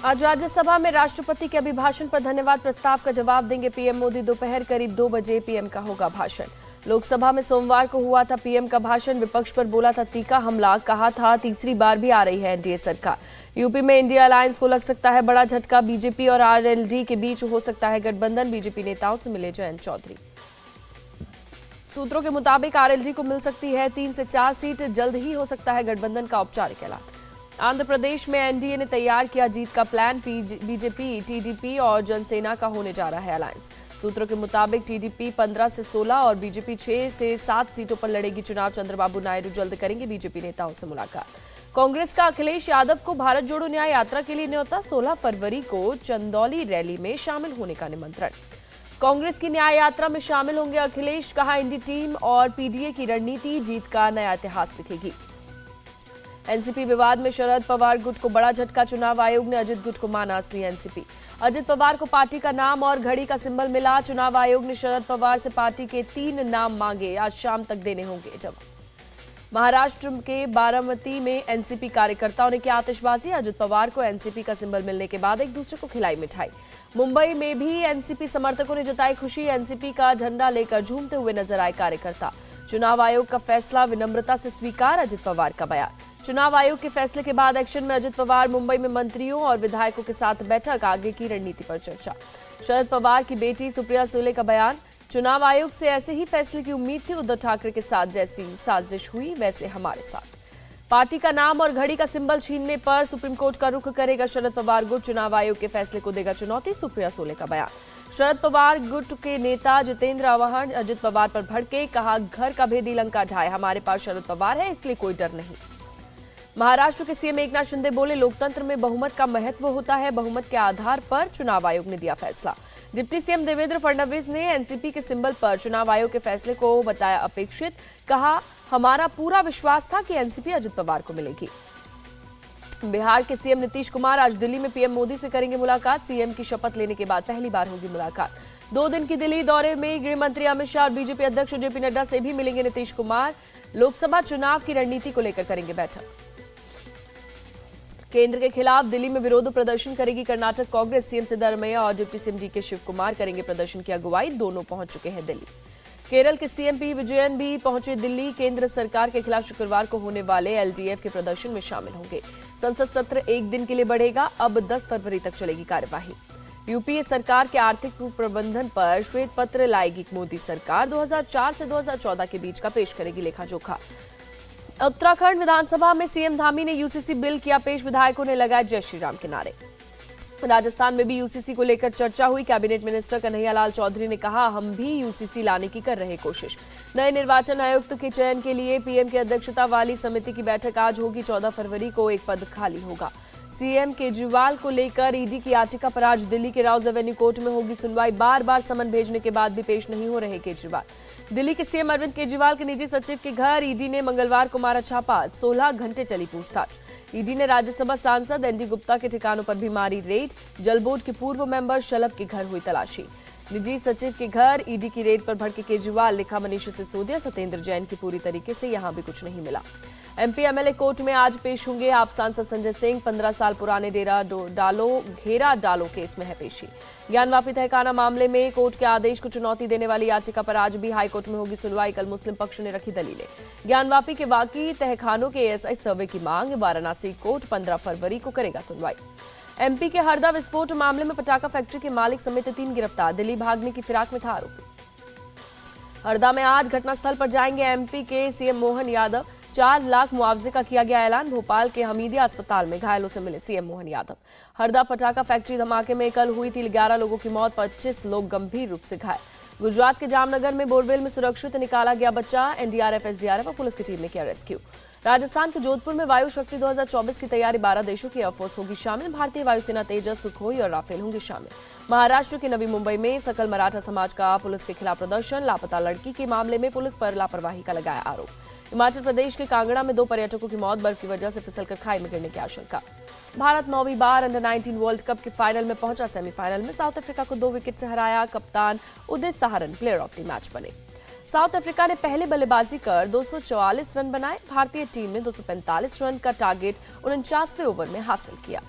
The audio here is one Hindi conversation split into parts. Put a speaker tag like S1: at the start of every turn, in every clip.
S1: आज राज्यसभा में राष्ट्रपति के अभिभाषण पर धन्यवाद प्रस्ताव का जवाब देंगे पीएम मोदी। दोपहर करीब 2 बजे पीएम का होगा भाषण। लोकसभा में सोमवार को हुआ था पीएम का भाषण। विपक्ष पर बोला था तीखा हमला, कहा था तीसरी बार भी आ रही है एनडीए सरकार। यूपी में इंडिया अलायंस को लग सकता है बड़ा झटका। बीजेपी और आरएलडी के बीच हो सकता है गठबंधन। बीजेपी नेताओं से मिले जयंत चौधरी। सूत्रों के मुताबिक आरएलडी को मिल सकती है 3 से 4 सीट। जल्द ही हो सकता है गठबंधन का औपचारिक ऐलान। आंध्र प्रदेश में एनडीए ने तैयार किया जीत का प्लान। बीजेपी, टीडीपी और जनसेना का होने जा रहा है अलायंस। सूत्रों के मुताबिक टीडीपी 15 से 16 और बीजेपी 6 से 7 सीटों पर लड़ेगी चुनाव। चंद्रबाबू नायडू जल्द करेंगे बीजेपी नेताओं से मुलाकात। कांग्रेस का अखिलेश यादव को भारत जोड़ो न्याय यात्रा के लिए न्योता। 16 फरवरी को चंदौली रैली में शामिल होने का निमंत्रण। कांग्रेस की न्याय यात्रा में शामिल होंगे अखिलेश। कहा इंडी टीम और पीडीए की रणनीति जीत का नया इतिहास लिखेगी। एनसीपी विवाद में शरद पवार गुट को बड़ा झटका। चुनाव आयोग ने अजित गुट को माना असली एनसीपी। अजित पवार को पार्टी का नाम और घड़ी का सिंबल मिला। चुनाव आयोग ने शरद पवार से पार्टी के 3 नाम मांगे। आज शाम तक देने होंगे जवाब। महाराष्ट्र के बारामती में एनसीपी कार्यकर्ताओं ने किया आतिशबाजी। अजित पवार को एनसीपी का सिंबल मिलने के बाद एक दूसरे को खिलाई मिठाई। मुंबई में भी एनसीपी समर्थकों ने जताई खुशी। एनसीपी का झंडा लेकर झूमते हुए नजर आए कार्यकर्ता। चुनाव आयोग का फैसला विनम्रता से स्वीकार। अजित पवार का बयान। चुनाव आयोग के फैसले के बाद एक्शन में अजित पवार। मुंबई में मंत्रियों और विधायकों के साथ बैठक। आगे की रणनीति पर चर्चा। शरद पवार की बेटी सुप्रिया सुले का बयान। चुनाव आयोग से ऐसे ही फैसले की उम्मीद थी। उद्धव ठाकरे के साथ जैसी साजिश हुई वैसे हमारे साथ। पार्टी का नाम और घड़ी का सिंबल छीनने पर सुप्रीम कोर्ट का रुख करेगा शरद पवार गुट। चुनाव आयोग के फैसले को देगा चुनौती। सुप्रिया सुले का बयान। शरद पवार गुट के नेता जितेंद्र आह्वान अजित पवार पर भड़के। कहा घर का भेदी लंका ढाए। हमारे पास शरद पवार है इसलिए कोई डर नहीं। महाराष्ट्र के सीएम एकनाथ शिंदे बोले लोकतंत्र में बहुमत का महत्व होता है। बहुमत के आधार पर चुनाव आयोग ने दिया फैसला। डिप्टी सीएम देवेंद्र फडणवीस ने एनसीपी के सिंबल पर चुनाव आयोग के फैसले को बताया अपेक्षित। कहा हमारा पूरा विश्वास था कि एनसीपी अजित पवार को मिलेगी। बिहार के सीएम नीतीश कुमार आज दिल्ली में पीएम मोदी से करेंगे मुलाकात। सीएम की शपथ लेने के बाद पहली बार होगी मुलाकात। 2 दिन की दिल्ली दौरे में गृह मंत्री अमित शाह और बीजेपी अध्यक्ष जेपी नड्डा से भी मिलेंगे नीतीश कुमार। लोकसभा चुनाव की रणनीति को लेकर करेंगे बैठक। केंद्र के खिलाफ दिल्ली में विरोध प्रदर्शन करेगी कर्नाटक कांग्रेस। सीएम सिद्धरामैया और deputy CM DK Shivakumar करेंगे प्रदर्शन की अगुवाई। दोनों पहुंच चुके हैं दिल्ली। केरल के सीएम पी विजयन भी पहुंचे दिल्ली। केंद्र सरकार के खिलाफ शुक्रवार को होने वाले एलडीएफ के प्रदर्शन में शामिल होंगे। संसद सत्र 1 दिन के लिए बढ़ेगा। अब 10 फरवरी तक चलेगी कार्यवाही। यूपीए सरकार के आर्थिक कुप्रबंधन पर श्वेत पत्र लाएगी मोदी सरकार। 2004 से 2014 के बीच का पेश करेगी लेखा जोखा। उत्तराखंड विधानसभा में सीएम धामी ने यूसीसी बिल किया पेश। विधायकों ने लगाए जय श्री राम के नारे। राजस्थान में भी यूसीसी को लेकर चर्चा हुई। कैबिनेट मिनिस्टर कन्हैयालाल चौधरी ने कहा हम भी यूसीसी लाने की कर रहे कोशिश। नए निर्वाचन आयुक्त के चयन के लिए पीएम की अध्यक्षता वाली समिति की बैठक आज होगी। 14 फरवरी को एक पद खाली होगा। सीएम केजरीवाल को लेकर ईडी की याचिका पर आज दिल्ली के राउज एवेन्यू कोर्ट में होगी सुनवाई। बार समन भेजने के बाद भी पेश नहीं हो रहे केजरीवाल। दिल्ली के सीएम अरविंद केजरीवाल के निजी सचिव के घर ईडी ने मंगलवार को मारा छापा। 16 घंटे चली पूछताछ। ईडी ने राज्यसभा सांसद एनडी गुप्ता के ठिकानों पर भी मारी रेड। जल बोर्ड के पूर्व मेंबर शलभ के घर हुई तलाशी। निजी सचिव के घर ईडी की रेड पर भड़के केजरीवाल। लिखा मनीष सिसोदिया, सत्येंद्र जैन की पूरी तरीके से यहां भी कुछ नहीं मिला। एमपी एमएलए कोर्ट में आज पेश होंगे। आप सांसद संजय सिंह 15 साल पुराने घेरा डालो केस में है पेशी। ज्ञानवापी तहखाना मामले में कोर्ट के आदेश को चुनौती देने वाली याचिका पर आज भी हाईकोर्ट में होगी सुनवाई। कल मुस्लिम पक्ष ने रखी दलीलें। ज्ञानवापी के बाकी तहखानों के एएसआई सर्वे की मांग। वाराणसी कोर्ट 15 फरवरी को करेगा सुनवाई। एमपी के हरदा विस्फोट मामले में पटाखा फैक्ट्री के मालिक समेत 3 गिरफ्तार। दिल्ली भागने की फिराक में था आरोपी। हरदा में आज घटनास्थल पर जाएंगे एमपी के सीएम मोहन यादव। 4 लाख मुआवजे का किया गया ऐलान। भोपाल के हमीदिया अस्पताल में घायलों से मिले सीएम मोहन यादव। हरदा पटाखा फैक्ट्री धमाके में कल हुई थी 11 लोगों की मौत, 25 लोग गंभीर रूप से घायल। गुजरात के जामनगर में बोरवेल में सुरक्षित निकाला गया बच्चा। एनडीआरएफ, एसडीआरएफ और पुलिस की टीम ने किया रेस्क्यू। राजस्थान के जोधपुर में वायु शक्ति 2024 की तैयारी। 12 देशों की एयरफोर्स होगी शामिल। भारतीय वायुसेना तेजस, सुखोई और राफेल होंगे शामिल। महाराष्ट्र के नवी मुंबई में सकल मराठा समाज का पुलिस के खिलाफ प्रदर्शन। लापता लड़की के मामले में पुलिस पर लापरवाही का लगाया आरोप। हिमाचल प्रदेश के कांगड़ा में 2 पर्यटकों की मौत। बर्फ की वजह से फिसलकर खाई में गिरने की आशंका। भारत 9वीं बार अंडर-19 वर्ल्ड कप के फाइनल में पहुंचा। सेमीफाइनल में साउथ अफ्रीका को 2 विकेट से हराया। कप्तान उदित सहारन प्लेयर ऑफ द मैच बने। साउथ अफ्रीका ने पहले बल्लेबाजी कर 244 रन बनाए। भारतीय टीम ने 245 रन का टारगेट 49वें ओवर में हासिल किया।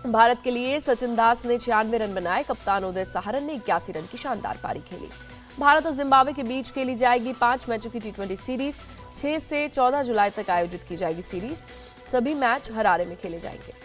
S1: भारत के लिए सचिन दास ने 96 रन बनाए। कप्तान उदय सहारन ने 81 रन की शानदार पारी खेली। भारत और जिम्बाब्वे के बीच खेली जाएगी 5 मैचों की टी20 सीरीज। 6 से 14 जुलाई तक आयोजित की जाएगी सीरीज। सभी मैच हरारे में खेले जाएंगे।